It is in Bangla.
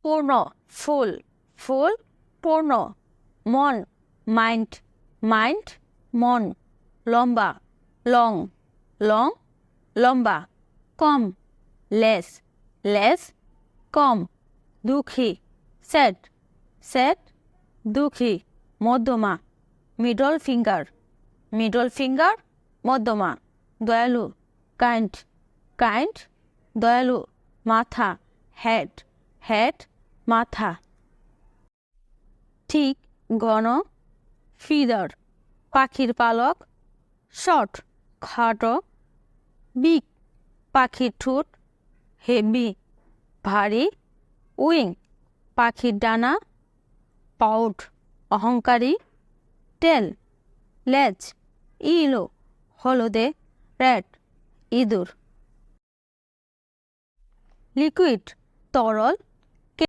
পূর্ণ ফুল ফুল পূর্ণ মন মাইন্ড মাইন্ড মন লম্বা লং লং লম্বা কম লেস লেস কম দুঃখী স্যাড স্যাড দুঃখী মধ্যমা মিডল ফিঙ্গার মধ্যমা দয়ালু কাইন্ড কাইন্ড দয়ালু মাথা হেড হেড মাথা ঠিক ঘন ফিদার পাখির পালক শর্ট খাটো বিগ পাখির ঠোঁট হেভি ভারী উইং পাখির ডানা পাউড অহংকারী টেল লেজ ইলো হলদে রেড ইঁদুর লিকুইড তরল